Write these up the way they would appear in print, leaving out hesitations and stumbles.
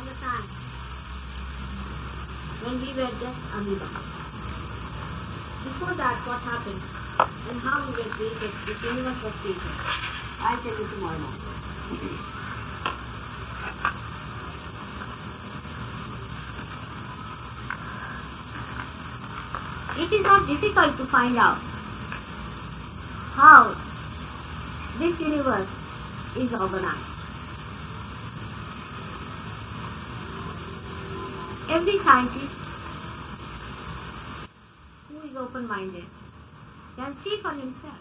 from the time when we were just amoeba. Before that, what happened and how we were created, this universe was created, I'll tell you tomorrow morning. It is not difficult to find out how this universe is organized. Every scientist who is open-minded can see for himself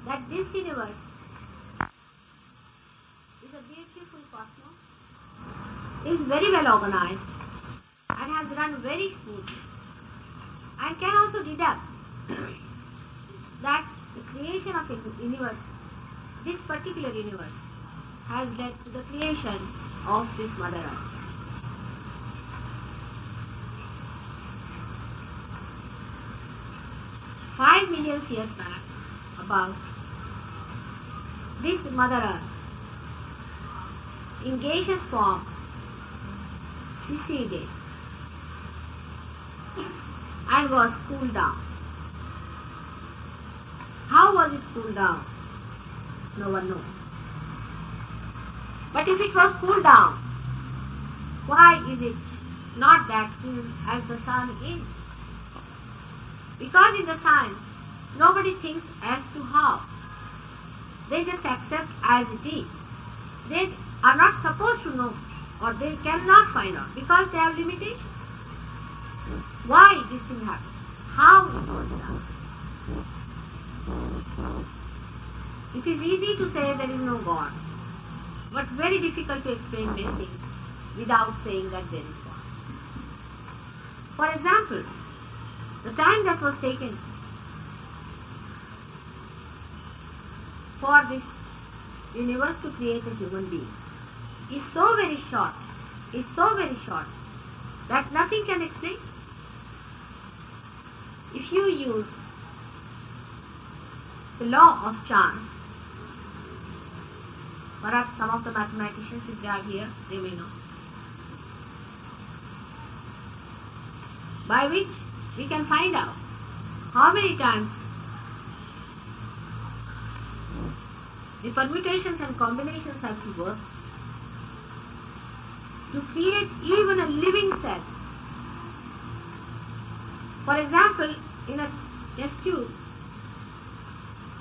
that this universe is a beautiful cosmos, is very well organized and has run very smoothly, and can also deduct that the creation of a universe, this particular universe, has led to the creation of this Mother Earth. Five million years back, about, this Mother Earth, in gaseous form, seceded and was cooled down. How was it cooled down? No one knows. But if it was cooled down, why is it not that cool as the sun is? Because in the science, nobody thinks as to how. They just accept as it is. They are not supposed to know, or they cannot find out, because they have limitations. Why this thing happened? How it was done? It is easy to say there is no God, but very difficult to explain many things without saying that there is God. For example, the time that was taken for this universe to create a human being is so very short, that nothing can explain. If you use the law of chance, perhaps some of the mathematicians, if they are here, they may know, by which we can find out how many times the permutations and combinations have to work to create even a living cell. For example, in a test tube,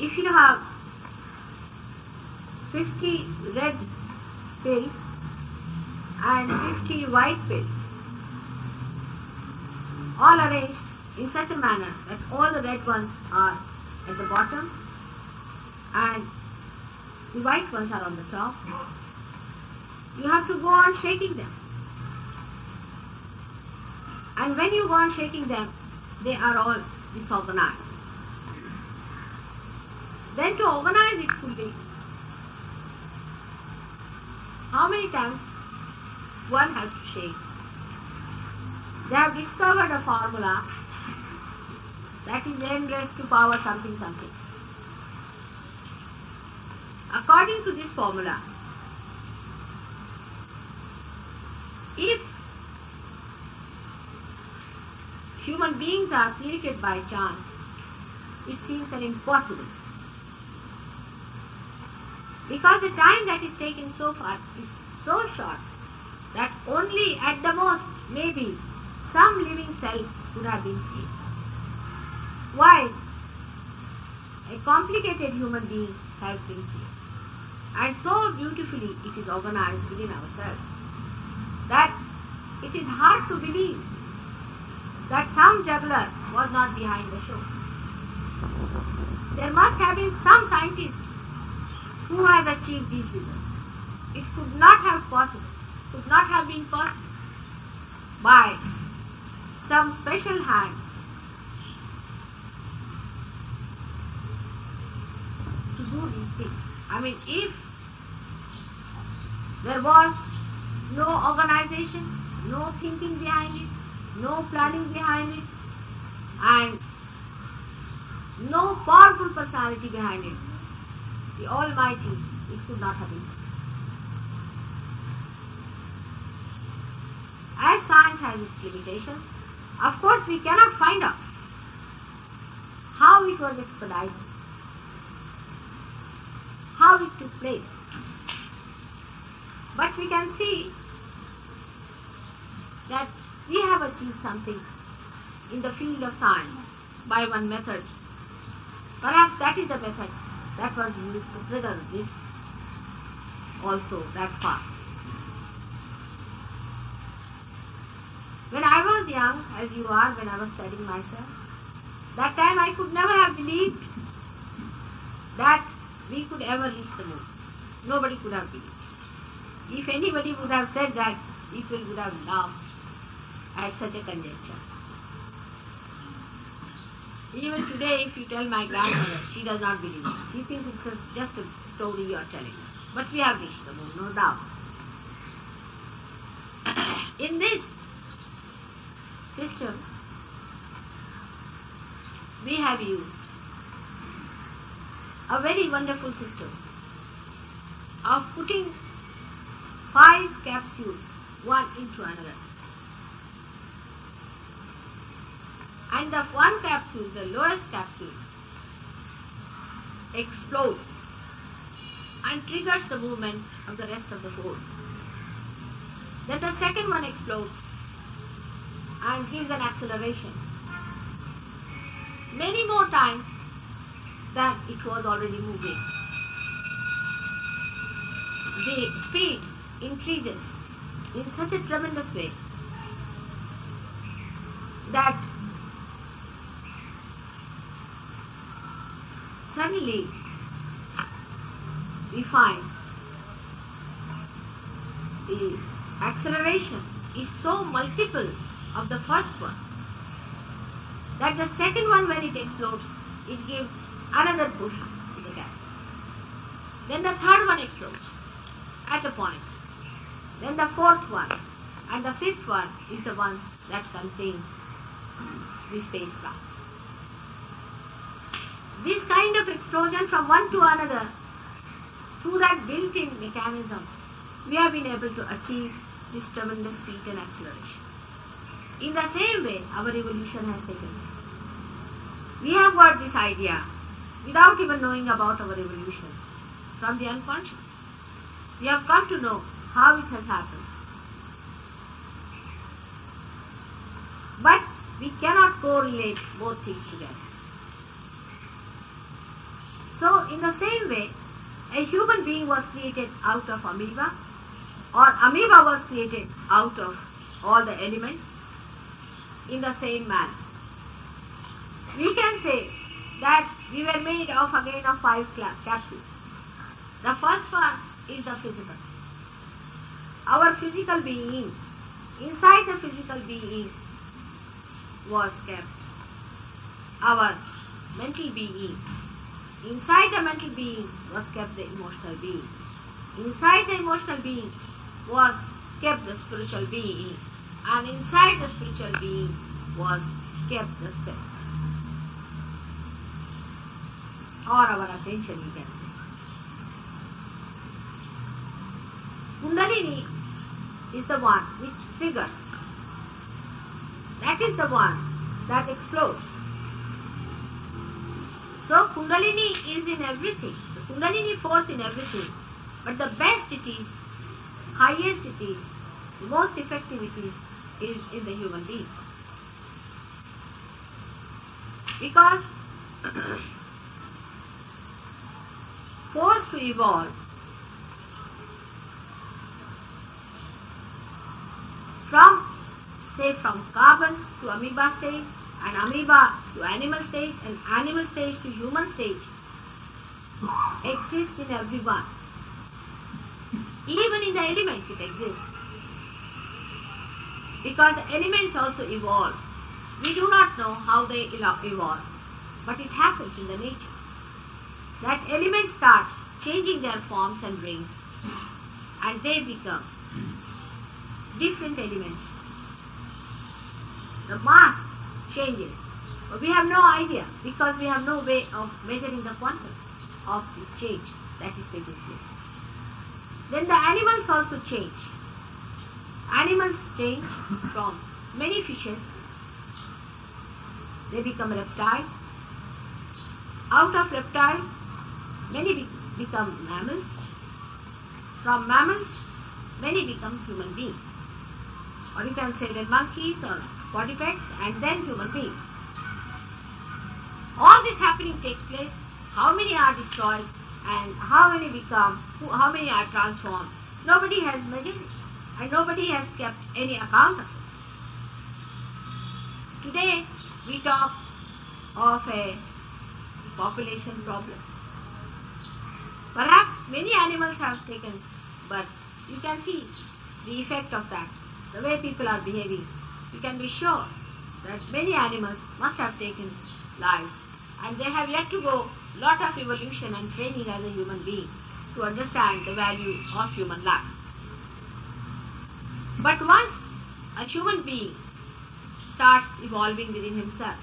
if you have 50 red pills and 50 white pills, all arranged in such a manner that all the red ones are at the bottom and the white ones are on the top, you have to go on shaking them. And when you go on shaking them, they are all disorganized. Then to organize it fully, how many times one has to shake? They have discovered a formula that is n raised to power something something. According to this formula, if human beings are created by chance, it seems an impossible. Because the time that is taken so far is so short that only at the most maybe some living cell could have been created. Why? A complicated human being has been created. And so beautifully it is organized within ourselves that it is hard to believe that some juggler was not behind the show. There must have been some scientist who has achieved these results. It could not have been possible by some special hand to do these things. I mean, if there was no organization, no thinking behind it, no planning behind it, and no powerful personality behind it, the Almighty, it could not have been possible. science has its limitations. Of course, we cannot find out how it was expedited, how it took place. But we can see that we have achieved something in the field of science by one method. Perhaps that is the method that was used to trigger this also that fast. When I was young, as you are, when I was studying myself, that time I could never have believed that we could ever reach the moon. Nobody could have believed. If anybody would have said that, people would have laughed at such a conjecture. Even today, if you tell my grandmother, she does not believe it. She thinks it's just a story you are telling. But we have reached the moon, no doubt. In this system, we have used a very wonderful system of putting 5 capsules one into another. And the one capsule, the lowest capsule, explodes and triggers the movement of the rest of the 4. Then the second one explodes and gives an acceleration many more times than it was already moving. The speed increases in such a tremendous way that suddenly we find the acceleration is so multiple of the first one that the second one, when it explodes, it gives another push to the gas. Then the third one explodes at a point. Then the fourth one, and the fifth one is the one that contains the spacecraft. This kind of explosion from one to another, through that built-in mechanism, we have been able to achieve this tremendous speed and acceleration. In the same way, our evolution has taken place. We have got this idea without even knowing about our evolution from the unconscious. We have come to know how it has happened. But we cannot correlate both things together. So, in the same way, a human being was created out of amoeba, or amoeba was created out of all the elements in the same manner. We can say that we were made of again of 5 capsules. The first one is the physical. Our physical being. Inside the physical being was kept our mental being. Inside the mental being was kept the emotional being. Inside the emotional being was kept the spiritual being. And inside the spiritual being was kept the spirit. Or our attention, you can say. Kundalini is the one which triggers. That is the one that explodes. So Kundalini is in everything. The Kundalini force in everything. But the best it is, highest it is, the most effective it is in the human beings. Because force to evolve from carbon to amoeba stage, and amoeba to animal stage, and animal stage to human stage exists in everyone. Even in the elements it exists. Because the elements also evolve. We do not know how they evolve, but it happens in the nature. That elements start changing their forms and rings, and they become different elements. The mass changes, but we have no idea because we have no way of measuring the quantum of this change that is taking place. Then the animals also change, Animals change from many fishes. They become reptiles. Out of reptiles, many become mammals. From mammals, many become human beings. Or you can say then monkeys or quadrupeds and then human beings. All this happening takes place. How many are destroyed and how many are transformed? Nobody has measured it and nobody has kept any account of it. Today we talk of a population problem. Perhaps many animals have taken, but you can see the effect of that, the way people are behaving. You can be sure that many animals must have taken lives and they have yet to go lot of evolution and training as a human being to understand the value of human life. But once a human being starts evolving within himself,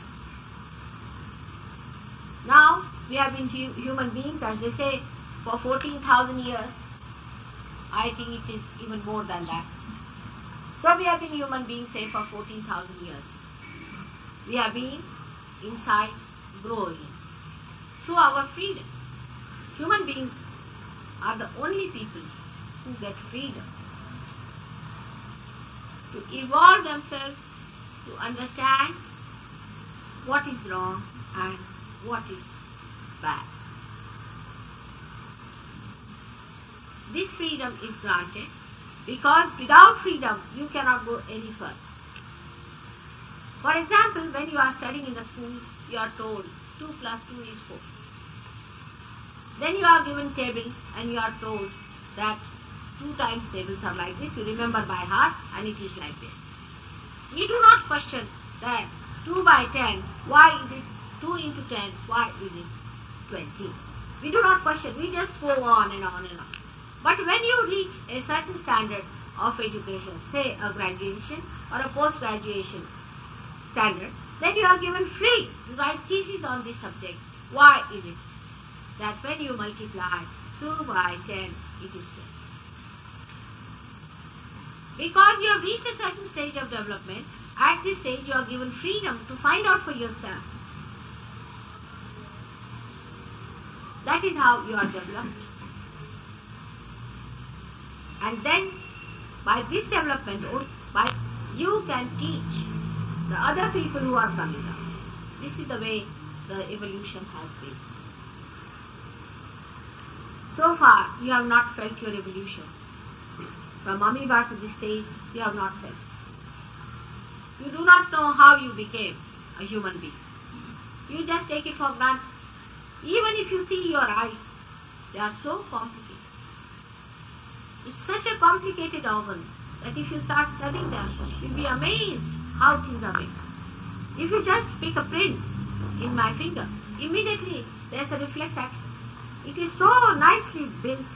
now we have been human beings, as they say, for 14,000 years. I think it is even more than that. So we have been human beings, say, for 14,000 years. We have been inside growing through our freedom. Human beings are the only people who get freedom to evolve themselves, to understand what is wrong and what is bad. This freedom is granted because without freedom you cannot go any further. For example, when you are studying in the schools, you are told 2 plus 2 is 4. Then you are given tables and you are told that 2 times tables are like this. You remember by heart and it is like this. We do not question that 2 by 10, why is it 2 into 10, why is it 20? We do not question, we just go on and on and on. But when you reach a certain standard of education, say a graduation or a post-graduation standard, then you are given free to write thesis on this subject. Why is it that when you multiply 2 by 10, it is 20? Because you have reached a certain stage of development, at this stage you are given freedom to find out for yourself. That is how you are developed. And then, by this development, you can teach the other people who are coming up. This is the way the evolution has been. So far, you have not felt your evolution. From amoeba to this stage, you have not felt. You do not know how you became a human being. You just take it for granted. Even if you see your eyes, they are so complicated. It's such a complicated organ that if you start studying them, you'll be amazed how things are made. If you just pick a print in my finger, immediately there's a reflex action. It is so nicely built.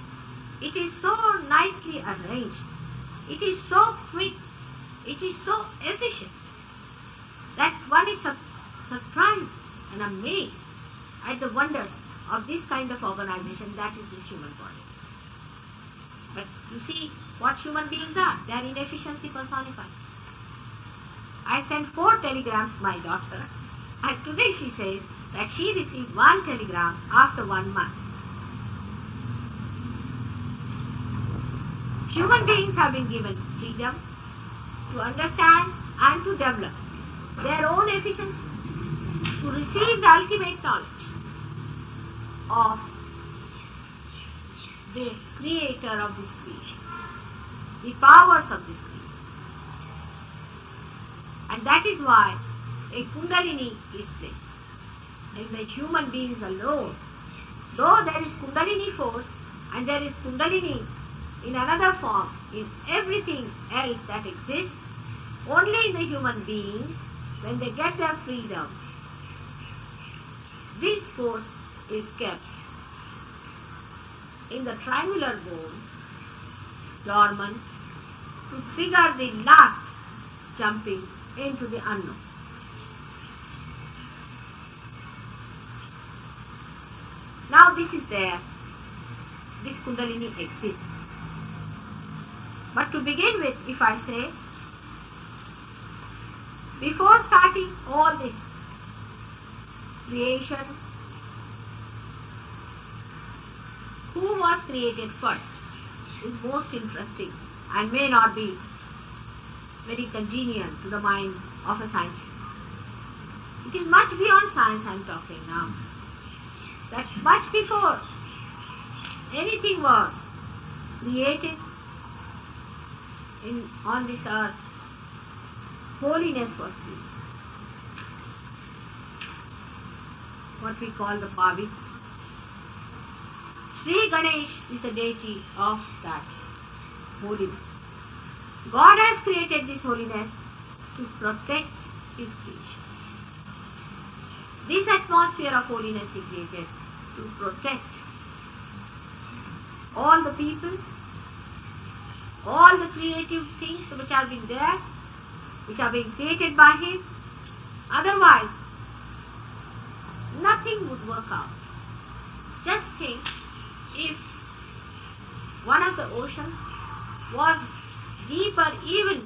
It is so nicely arranged. It is so quick. It is so efficient that one is surprised and amazed at the wonders of this kind of organization that is this human body. But you see what human beings are. They are inefficiency personified. I sent 4 telegrams to my daughter and today she says that she received 1 telegram after 1 month. Human beings have been given freedom to understand and to develop their own efficiency, to receive the ultimate knowledge of the creator of this creation, the powers of this creation. And that is why a Kundalini is placed in the human beings alone. Though there is Kundalini force and there is Kundalini in another form in everything else that exists, only in the human being, when they get their freedom, this force is kept in the triangular bone, dormant, to trigger the last jumping into the unknown. Now this is there. This Kundalini exists. But to begin with, if I say, before starting all this creation, who was created first is most interesting and may not be very congenial to the mind of a scientist. It is much beyond science I am talking now. That much before anything was created on this earth, holiness was created. What we call the Pavit. Sri Ganesh is the deity of that holiness. God has created this holiness to protect His creation. This atmosphere of holiness He created to protect all the people, all the creative things which are being there, which are being created by Him. Otherwise, nothing would work out. Just think, if one of the oceans was deeper even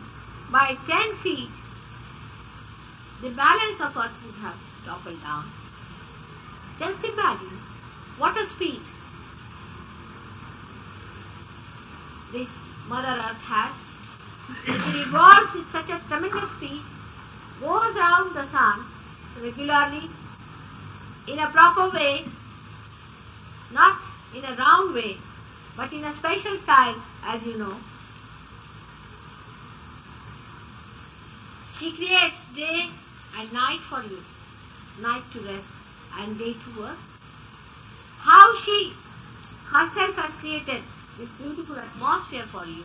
by 10 feet, the balance of earth would have toppled down. Just imagine what a speed this Mother Earth has. She revolves with such a tremendous speed, goes around the sun regularly in a proper way, not in a round way, but in a special style, as you know. She creates day and night for you, night to rest and day to work. How she herself has created this beautiful atmosphere for you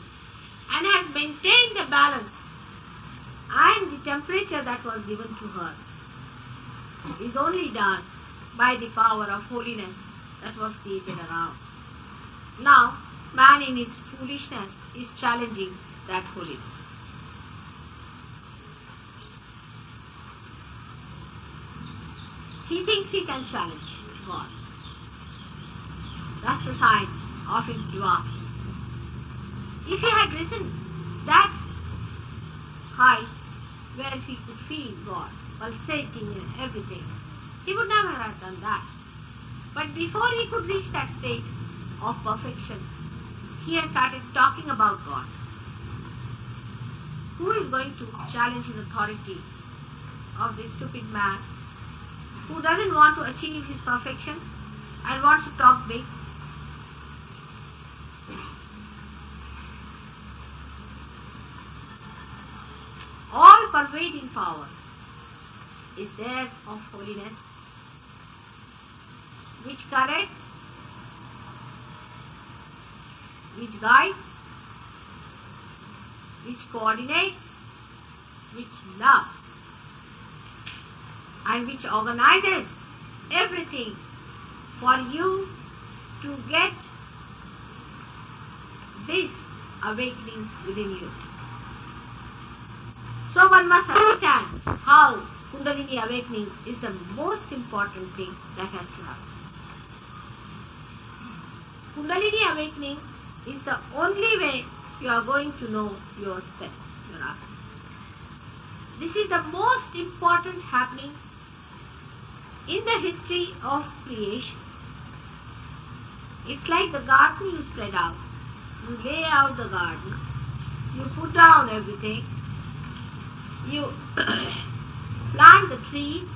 and has maintained the balance and the temperature that was given to her is only done by the power of holiness that was created around. Now, man in his foolishness is challenging that holiness. He thinks he can challenge God. That's the sign of his dwarfness. If he had risen that height where he could feel God pulsating in everything, he would never have done that. But before he could reach that state of perfection, he has started talking about God. Who is going to challenge his authority of this stupid man who doesn't want to achieve his perfection and wants to talk big? All pervading power is there of holiness, which corrects, which guides, which coordinates, which loves, and which organizes everything for you to get this awakening within you. So one must understand how Kundalini awakening is the most important thing that has to happen. Kundalini awakening is the only way you are going to know your spirit, your Atma. This is the most important happening in the history of creation. It's like the garden you spread out. You lay out the garden, you put down everything, you plant the trees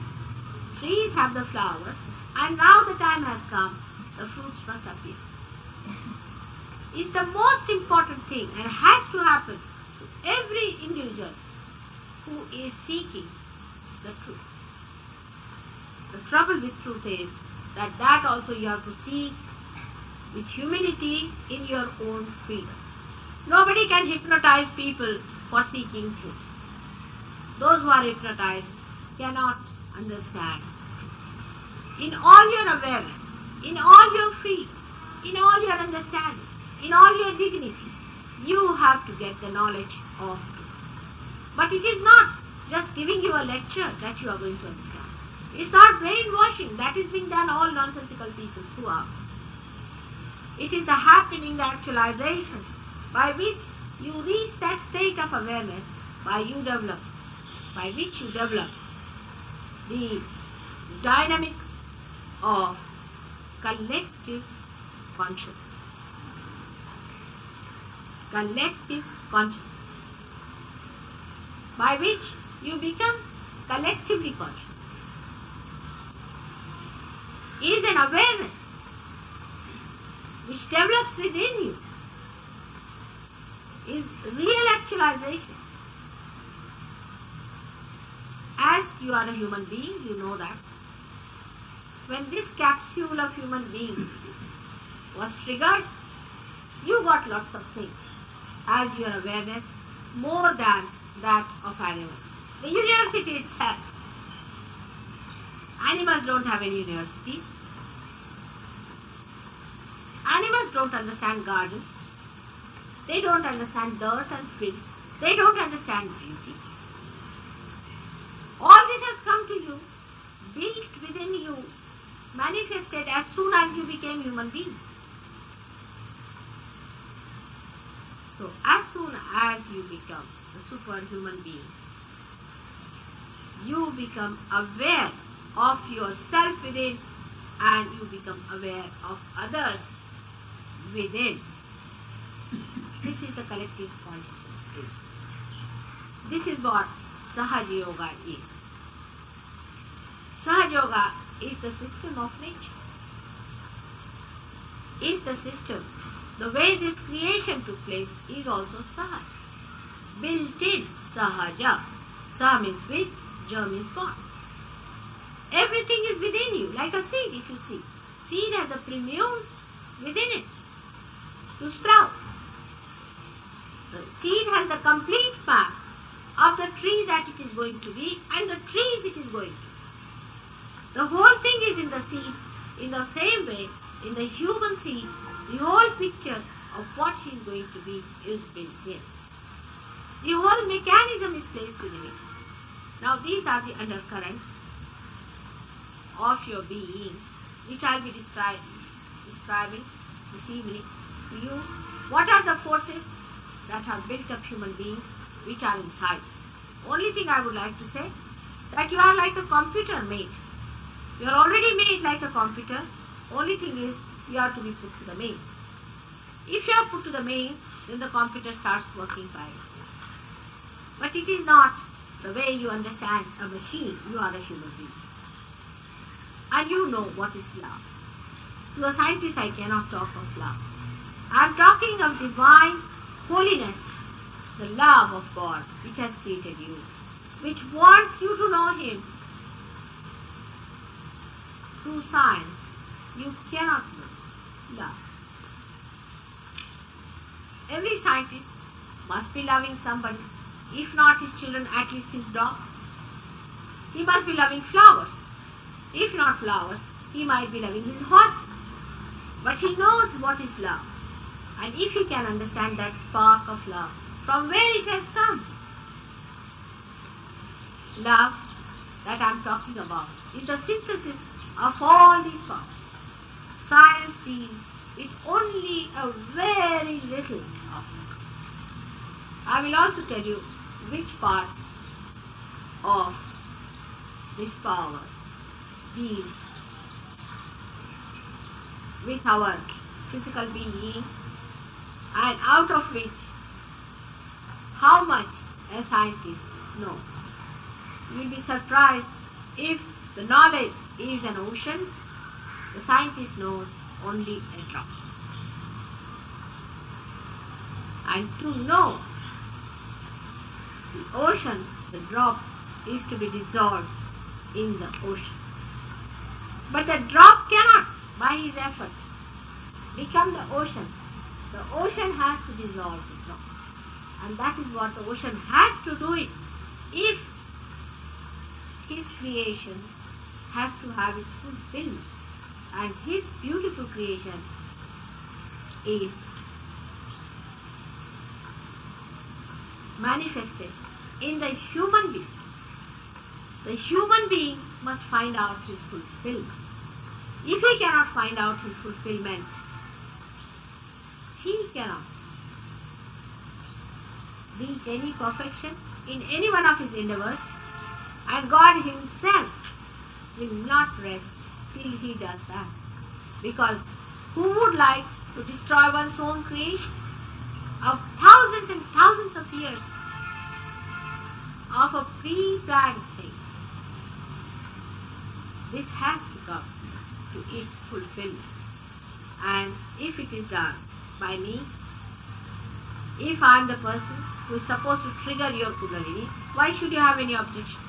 have the flowers, and now the time has come, the fruits must appear. It's the most important thing and has to happen to every individual who is seeking the truth. The trouble with truth is that also you have to seek with humility in your own freedom. Nobody can hypnotize people for seeking truth. Those who are hypnotized cannot understand. In all your awareness, in all your freedom, in all your understanding, in all your dignity, you have to get the knowledge of truth. But it is not just giving you a lecture that you are going to understand. It's not brainwashing. That is being done all nonsensical people throughout. It is the happening, the actualization, by which You reach that state of awareness by which you develop the dynamics of collective consciousness. Collective consciousness. By which you become collectively conscious. Is an awareness which develops within you. Is real actualization. As you are a human being, you know that when this capsule of human being was triggered, you got lots of things as your awareness more than that of animals. The university itself. Animals don't have any universities. Animals don't understand gardens. They don't understand dirt and filth. They don't understand beauty. All this has come to you, built within you, manifested as soon as you became human beings. So, as soon as you become a superhuman being, you become aware of yourself within and you become aware of others within. This is the collective consciousness stage. This is what Sahaja Yoga is. Sahaja Yoga is the system of nature. Is the system. The way this creation took place is also Sahaj. Built-in Sahaja. Sa means with, Ja means born. Everything is within you, like a seed if you see. Seed has the primule within it to sprout. The seed has the complete map of the tree that it is going to be and the trees it is going to be. The whole thing is in the seed. In the same way, in the human seed, the whole picture of what he is going to be is built in. The whole mechanism is placed within it. Now these are the undercurrents of your being, which I will be describing this evening to you. What are the forces that have built up human beings which are inside? Only thing I would like to say, that you are like a computer made. You are already made like a computer. Only thing is, you are to be put to the mains. If you are put to the mains, then the computer starts working by itself. But it is not the way you understand a machine. You are a human being. And you know what is love. To a scientist, I cannot talk of love. I am talking of divine holiness, the love of God which has created you, which wants you to know Him. Through science, you cannot know love. Every scientist must be loving somebody. If not his children, at least his dog. He must be loving flowers. If not flowers, he might be loving his horses. But he knows what is love. And if he can understand that spark of love, from where it has come. Love that I am talking about is the synthesis of all these parts. Science deals with only a very little of it. I will also tell you which part of this power deals with our physical being and out of which how much a scientist knows. You will be surprised if the knowledge is an ocean, the scientist knows only a drop. And to know the ocean, the drop is to be dissolved in the ocean. But the drop cannot, by his effort, become the ocean. The ocean has to dissolve the drop. And that is what the ocean has to do it if his creation has to have its fulfillment. And his beautiful creation is manifested in the human beings. The human being must find out his fulfillment. If he cannot find out his fulfillment, he cannot reach any perfection in any one of his endeavors, and God himself will not rest till he does that. Because who would like to destroy one's own creation of thousands and thousands of years of a pre-planned thing? This has to come to its fulfillment. And if it is done by me, if I am the person who is supposed to trigger your Kundalini, why should you have any objection?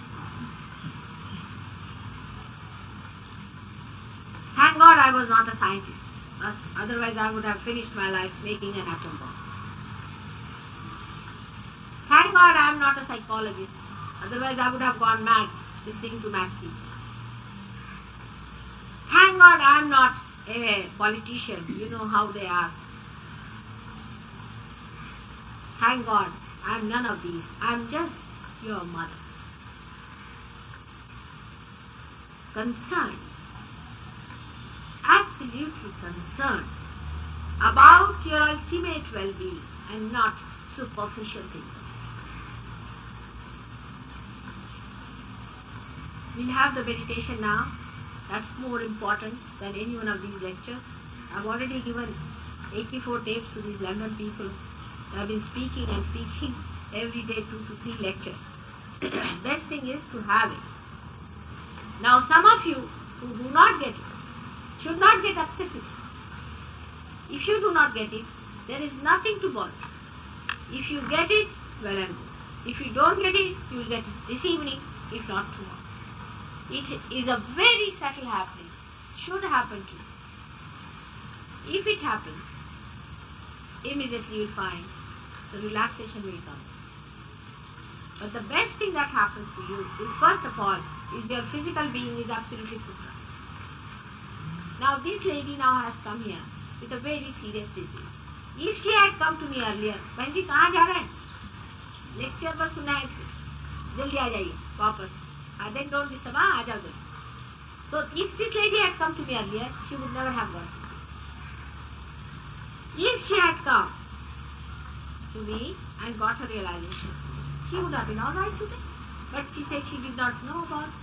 Thank God I was not a scientist. Otherwise I would have finished my life making an atom bomb. Thank God I am not a psychologist. Otherwise I would have gone mad listening to mad people. Thank God I am not a politician. You know how they are. Thank God I am none of these. I am just your mother. Concerned, absolutely concerned about your ultimate well-being and not superficial things. We'll have the meditation now. That's more important than any one of these lectures. I've already given 84 tapes to these London people. I've been speaking and speaking every day 2 to 3 lectures. Best thing is to have it. Now some of you who do not get it should not get upset with it. If you do not get it, there is nothing to bother. If you get it, well and good. If you don't get it, you will get it this evening, if not tomorrow. It is a very subtle happening. It should happen to you. If it happens, immediately you will find the relaxation will come. But the best thing that happens to you is, first of all, is your physical being is absolutely put right. Now this lady now has come here with a very serious disease. If she had come to me earlier, Benji, कहाँ जा रहे हैं? Lecture बस सुना है, जल्दी आ जाइए वापस. Then don't disturb. आ जाओ जल्दी. So if this lady had come to me earlier, she would never have got this disease. If she had come to me and got her realization, she would have been all right today. But she said she did not know about it.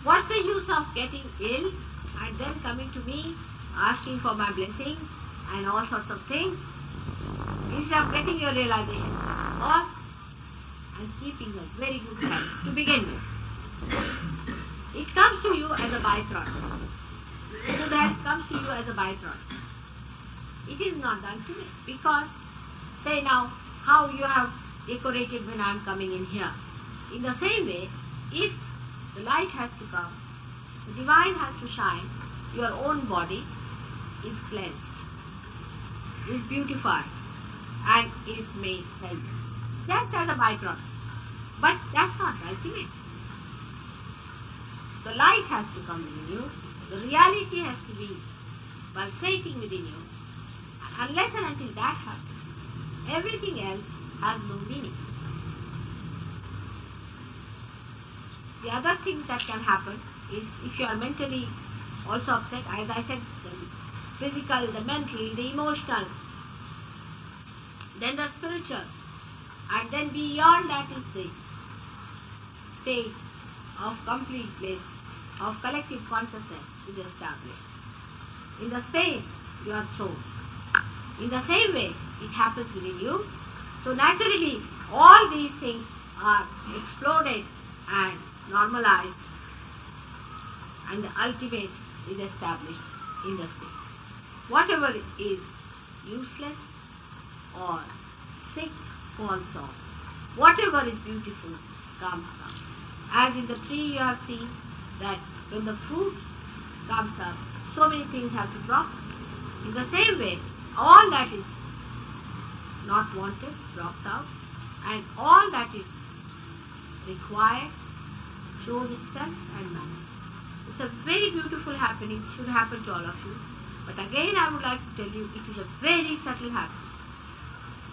What's the use of getting ill and then coming to me, asking for my blessings and all sorts of things, instead of getting your realization first of all and keeping a very good health to begin with? It comes to you as a byproduct. Good health comes to you as a byproduct. It is not the ultimate, because, say now, how you have decorated when I am coming in here. In the same way, if the light has to come, the divine has to shine, your own body is cleansed, is beautified, and is made healthy. That as a byproduct. But that's not the ultimate. The light has to come within you. The reality has to be pulsating within you. And unless and until that happens, everything else has no meaning. The other things that can happen is, if you are mentally also upset, as I said, the physical, the mental, the emotional, then the spiritual, and then beyond that is the state of complete bliss, of collective consciousness is established. In the space you are thrown. In the same way, it happens within you. So naturally, all these things are exploded and normalized, and the ultimate is established in the space. Whatever is useless or sick falls off. Whatever is beautiful comes up. As in the tree you have seen that when the fruit comes up, so many things have to drop. In the same way, all that is not wanted drops out, and all that is required shows itself and manifests. It's a very beautiful happening, should happen to all of you. But again, I would like to tell you, it is a very subtle happening.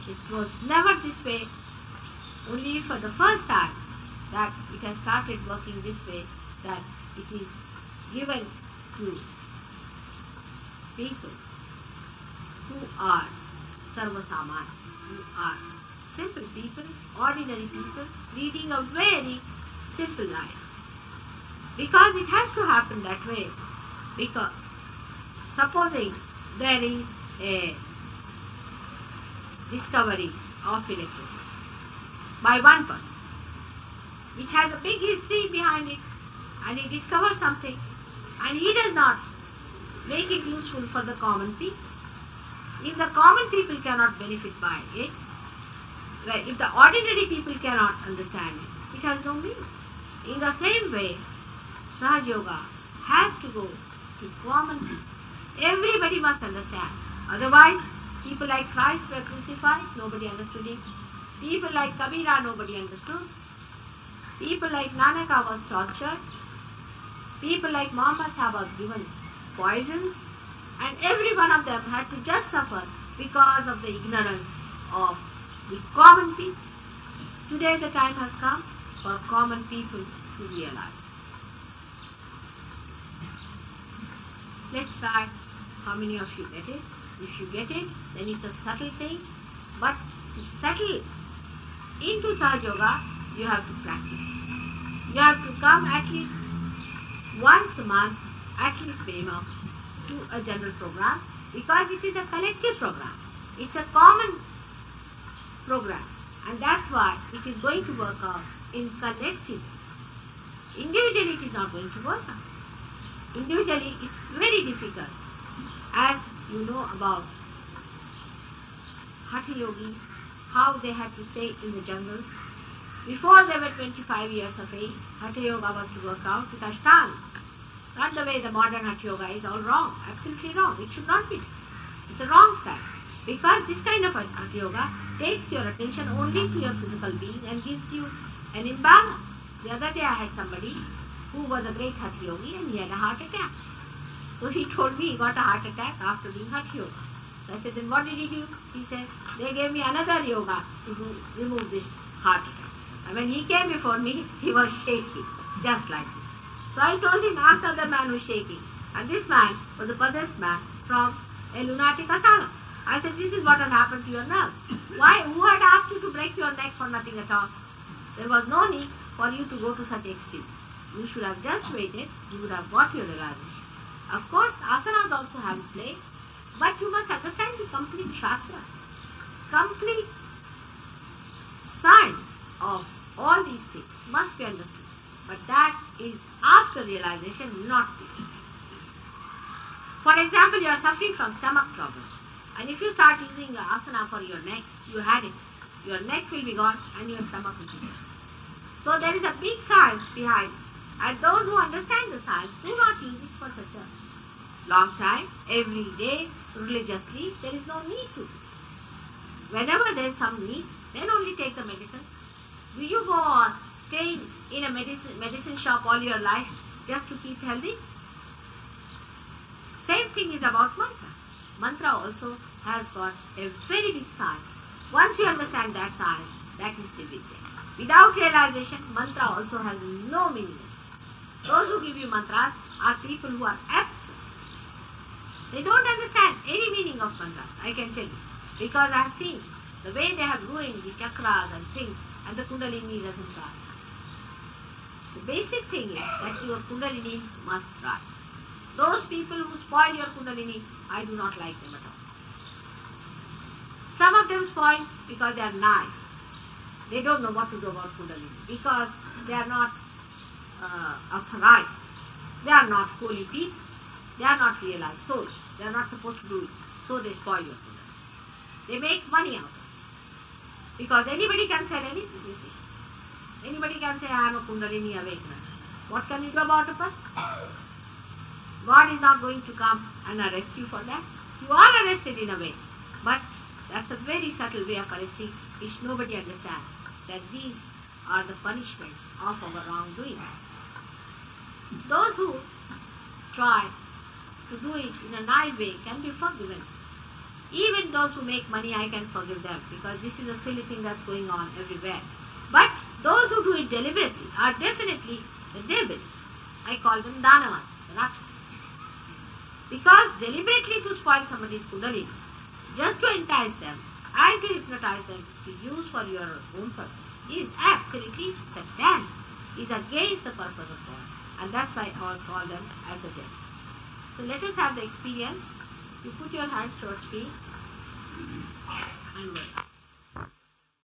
It was never this way, only for the first time that it has started working this way, that it is given to people who are Sarvasamana, who are simple people, ordinary people, leading a very simple life. Because it has to happen that way. Because supposing there is a discovery of electricity by one person, which has a big history behind it, and he discovers something, and he does not make it useful for the common people. If the common people cannot benefit by it, if the ordinary people cannot understand it, it has no meaning. In the same way, Sahaja Yoga has to go to common people. Everybody must understand. Otherwise, people like Christ were crucified, nobody understood him. People like Kabira, nobody understood. People like Nanaka was tortured. People like Muhammad Sahib was given poisons. And every one of them had to just suffer because of the ignorance of the common people. Today the time has come for common people to realize. Let's try. How many of you get it? If you get it, then it's a subtle thing. But to settle into Sahaja Yoga, you have to practice. You have to come at least once a month, at least minimum, to a general program, because it is a collective program. It's a common program, and that's why it is going to work out in collective. Individually it is not going to work out. Individually it's very difficult. As you know about Hatha Yogis, how they had to stay in the jungles. Before they were 25 years of age, Hatha Yoga was to work out with Ashtanga. Not the way the modern Hatha Yoga is, all wrong, absolutely wrong. It should not be. It's a wrong style. Because this kind of Hatha Yoga takes your attention only to your physical being and gives you an imbalance. The other day I had somebody who was a great Hatha Yogi and he had a heart attack. So he told me he got a heart attack after doing Hatha Yoga. So I said, then what did he do? He said, they gave me another yoga to remove this heart attack. And when he came before me, he was shaking, just like this. So I told him, ask the man who is shaking. And this man was a possessed man from a lunatic asylum. I said, this is what had happened to your nerves. Why? Who had asked you to break your neck for nothing at all? There was no need for you to go to such extremes. You should have just waited. You would have got your realization. Of course, asanas also have a play, but you must understand the complete shastra, complete science of all these things must be understood. But that is after realization, not before. For example, you are suffering from stomach problem, and if you start using asana for your neck, you had it. Your neck will be gone and your stomach will be gone. So there is a big science behind it. And those who understand the science do not use it for such a long time, every day, religiously. There is no need to. Whenever there is some need, then only take the medicine. Do you go on staying in a medicine shop all your life just to keep healthy? Same thing is about mantra. Mantra also has got a very big science. Once you understand that science, that is the big thing. Without realization, mantra also has no meaning. Those who give you mantras are people who are absent. They don't understand any meaning of mantra, I can tell you. Because I have seen the way they have ruined the chakras and things, and the kundalini doesn't rise. The basic thing is that your kundalini must rise. Those people who spoil your kundalini, I do not like them at all. Some of them spoil because they are naive. They don't know what to do about kundalini because they are not authorized. They are not holy people. They are not realized souls. They are not supposed to do it. So they spoil your kundalini. They make money out of it. Because anybody can sell anything, you see. Anybody can say, I am a kundalini awakener. What can you do about a person? God is not going to come and arrest you for that. You are arrested in a way. But that's a very subtle way of arresting which nobody understands. That these are the punishments of our wrongdoing. Those who try to do it in a naive way can be forgiven. Even those who make money, I can forgive them because this is a silly thing that's going on everywhere. But those who do it deliberately are definitely the devils. I call them Danavas, the Rakshasas. Because deliberately to spoil somebody's kundalini, just to entice them and to hypnotize them to use for your own purpose is absolutely Satan, is against the purpose of God. And that's why I call them as the devil. So let us have the experience. You put your hands towards me and